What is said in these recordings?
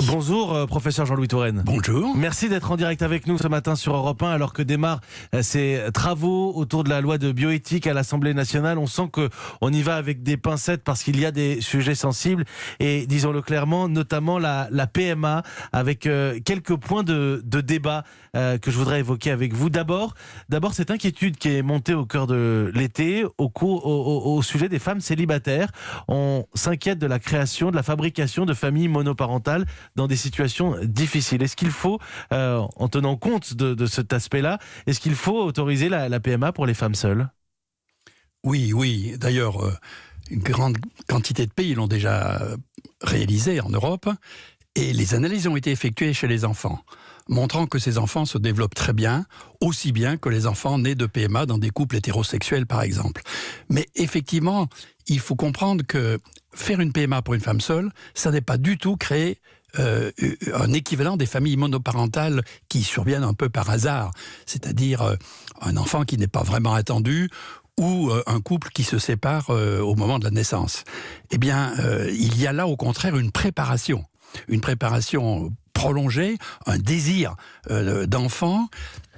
Bonjour, professeur Jean-Louis Touraine. Bonjour. Merci d'être en direct avec nous ce matin sur Europe 1, alors que démarrent ces travaux autour de la loi de bioéthique à l'Assemblée nationale. On sent qu'on y va avec des pincettes parce qu'il y a des sujets sensibles et, disons-le clairement, notamment la PMA, avec quelques points de débat que je voudrais évoquer avec vous. D'abord, cette inquiétude qui est montée au cœur de l'été au sujet des femmes célibataires. On s'inquiète de la création, de la fabrication de familles monoparentales dans des situations difficiles. Est-ce qu'il faut, en tenant compte de cet aspect-là, est-ce qu'il faut autoriser la PMA pour les femmes seules ? Oui. D'ailleurs, une grande quantité de pays l'ont déjà réalisé en Europe, et les analyses ont été effectuées chez les enfants, montrant que ces enfants se développent très bien, aussi bien que les enfants nés de PMA dans des couples hétérosexuels, par exemple. Mais effectivement, il faut comprendre que faire une PMA pour une femme seule, ça n'est pas du tout créer un équivalent des familles monoparentales qui surviennent un peu par hasard, c'est-à-dire un enfant qui n'est pas vraiment attendu ou un couple qui se sépare au moment de la naissance. Eh bien, il y a là au contraire une préparation prolongée, un désir d'enfant.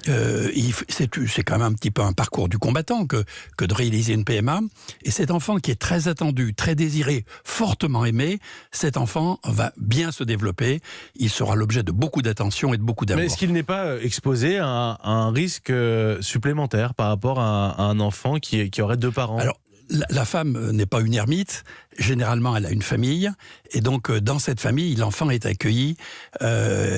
C'est quand même un petit peu un parcours du combattant que de réaliser une PMA. Et cet enfant qui est très attendu, très désiré, fortement aimé, cet enfant va bien se développer. Il sera l'objet de beaucoup d'attention et de beaucoup d'amour. Mais est-ce qu'il n'est pas exposé à un risque supplémentaire par rapport à un enfant qui aurait deux parents ? Alors, la femme n'est pas une ermite. Généralement, elle a une famille. Et donc, dans cette famille, l'enfant est accueilli,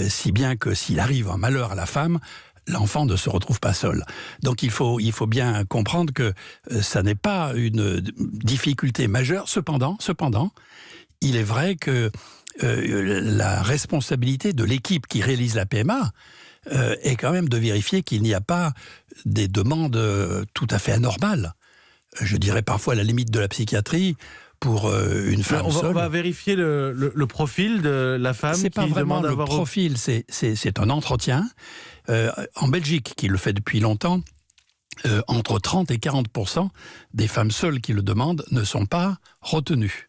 si bien que s'il arrive un malheur à la femme, l'enfant ne se retrouve pas seul. Donc il faut bien comprendre que ça n'est pas une difficulté majeure. Cependant, il est vrai que la responsabilité de l'équipe qui réalise la PMA est quand même de vérifier qu'il n'y a pas des demandes tout à fait anormales. Je dirais parfois à la limite de la psychiatrie, pour une femme seule. On va vérifier le profil de la femme qui demande à avoir... C'est pas vraiment le profil, c'est un entretien. En Belgique, qui le fait depuis longtemps, entre 30 et 40% des femmes seules qui le demandent ne sont pas retenues.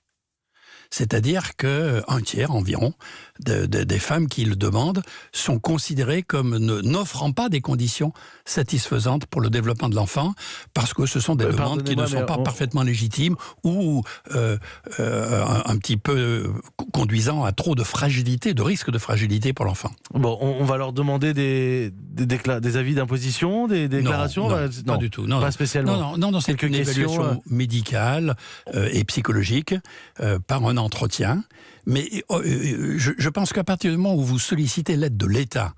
C'est-à-dire qu'un tiers environ des femmes qui le demandent sont considérées comme n'offrant pas des conditions satisfaisantes pour le développement de l'enfant, parce que ce sont des demandes qui ne sont pas parfaitement légitimes ou un petit peu conduisant à trop de fragilité, de risque de fragilité pour l'enfant. Bon, on va leur demander des avis d'imposition, des déclarations ? Non, pas du tout. Pas spécialement. Non, c'est une évaluation médicale et psychologique par un entretien. Mais je pense qu'à partir du moment où vous sollicitez l'aide de l'État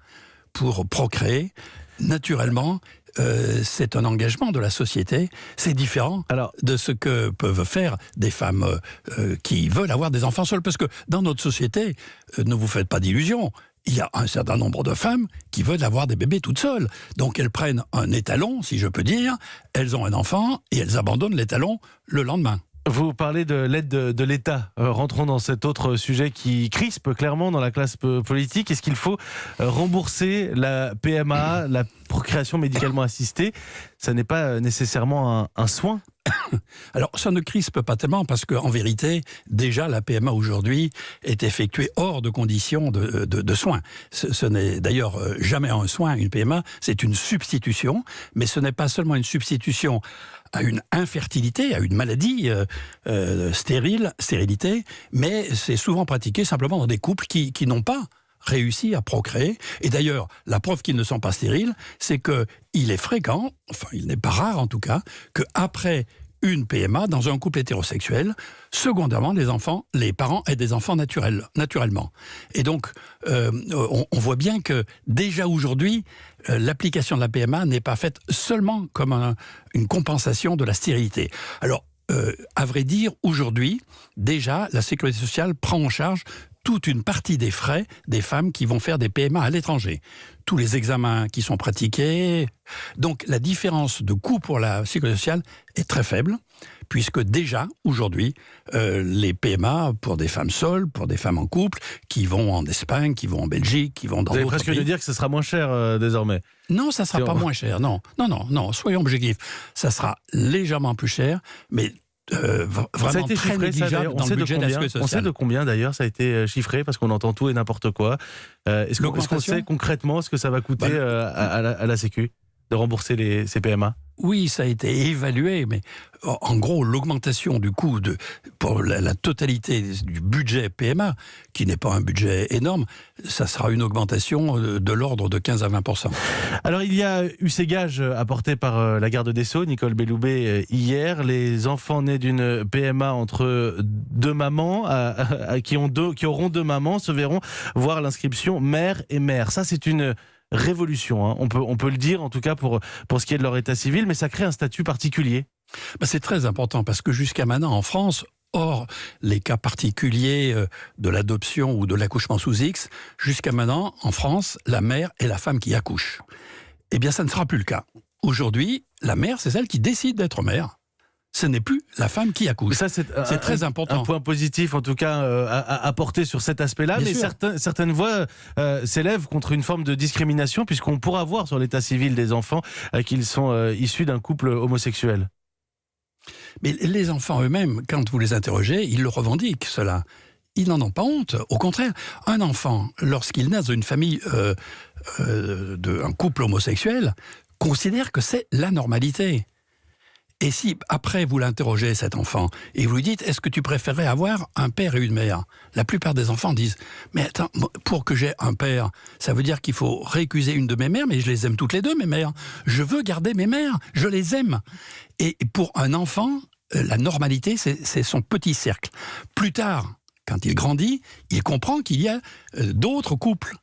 pour procréer, naturellement, c'est un engagement de la société. C'est différent de ce que peuvent faire des femmes qui veulent avoir des enfants seules. Parce que dans notre société, ne vous faites pas d'illusions, il y a un certain nombre de femmes qui veulent avoir des bébés toutes seules. Donc elles prennent un étalon, si je peux dire, elles ont un enfant et elles abandonnent l'étalon le lendemain. Vous parlez de l'aide de l'État. Rentrons dans cet autre sujet qui crispe clairement dans la classe politique. Est-ce qu'il faut rembourser la PMA, la procréation médicalement assistée ? Ça n'est pas nécessairement un soin ? Alors, ça ne crispe pas tellement parce qu'en vérité, déjà, la PMA aujourd'hui est effectuée hors de conditions de soins. Ce n'est d'ailleurs jamais un soin, une PMA, c'est une substitution, mais ce n'est pas seulement une substitution à une infertilité, à une maladie stérilité, mais c'est souvent pratiqué simplement dans des couples qui n'ont pas réussi à procréer. Et d'ailleurs, la preuve qu'ils ne sont pas stériles, c'est qu'il est fréquent, enfin il n'est pas rare en tout cas, qu'après une PMA, dans un couple hétérosexuel, secondairement, les parents aient des enfants naturellement. Et donc, on voit bien que déjà aujourd'hui, l'application de la PMA n'est pas faite seulement comme une compensation de la stérilité. Alors, à vrai dire, aujourd'hui, déjà, la Sécurité sociale prend en charge toute une partie des frais des femmes qui vont faire des PMA à l'étranger. Tous les examens qui sont pratiqués. Donc la différence de coût pour la sécurité sociale est très faible, puisque déjà, aujourd'hui, les PMA pour des femmes seules, pour des femmes en couple, qui vont en Espagne, qui vont en Belgique, qui vont dans d'autres pays... Vous allez presque nous dire que ce sera moins cher désormais. Non, ça ne sera pas moins cher, non, soyons objectifs. Ça sera légèrement plus cher, mais vraiment été très chiffré, ça, négligeable dans le budget de la sécurité sociale. On sait de combien d'ailleurs ça a été chiffré, parce qu'on entend tout et n'importe quoi. Est-ce qu'on sait concrètement ce que ça va coûter à la Sécu de rembourser ces PMA? Oui, ça a été évalué, mais en gros, l'augmentation du coût pour la totalité du budget PMA, qui n'est pas un budget énorme, ça sera une augmentation de l'ordre de 15 à 20%. Alors, il y a eu ces gages apportés par la garde des Sceaux, Nicole Belloubet, hier. Les enfants nés d'une PMA entre deux mamans, qui auront deux mamans, se verront voir l'inscription mère et mère. Ça, c'est une révolution, hein. On peut le dire, en tout cas pour ce qui est de leur état civil, mais ça crée un statut particulier. C'est très important, parce que jusqu'à maintenant, en France, hors les cas particuliers de l'adoption ou de l'accouchement sous X, jusqu'à maintenant, en France, la mère est la femme qui accouche. Eh bien, ça ne sera plus le cas. Aujourd'hui, la mère, c'est celle qui décide d'être mère. Ce n'est plus la femme qui accouche. Ça, c'est très important. Un point positif, en tout cas, à porter sur cet aspect-là. Bien mais certaines voix s'élèvent contre une forme de discrimination, puisqu'on pourra voir sur l'état civil des enfants qu'ils sont issus d'un couple homosexuel. Mais les enfants eux-mêmes, quand vous les interrogez, ils le revendiquent, cela. Ils n'en ont pas honte. Au contraire, un enfant, lorsqu'il naît dans une famille d'un couple homosexuel, considère que c'est la normalité. Et si, après, vous l'interrogez, cet enfant, et vous lui dites, est-ce que tu préférerais avoir un père et une mère? La plupart des enfants disent, mais attends, pour que j'ai un père, ça veut dire qu'il faut récuser une de mes mères, mais je les aime toutes les deux, mes mères. Je veux garder mes mères, je les aime. Et pour un enfant, la normalité, c'est son petit cercle. Plus tard, quand il grandit, il comprend qu'il y a d'autres couples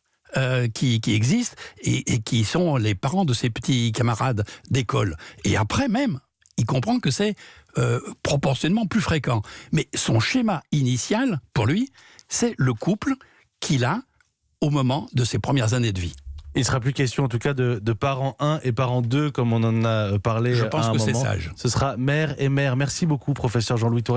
qui existent et qui sont les parents de ses petits camarades d'école. Et après même, il comprend que c'est proportionnellement plus fréquent. Mais son schéma initial, pour lui, c'est le couple qu'il a au moment de ses premières années de vie. Il ne sera plus question, en tout cas, de parents 1 et parents 2, comme on en a parlé à un moment. Je pense que c'est sage. Ce sera mère et mère. Merci beaucoup, professeur Jean-Louis Tourret.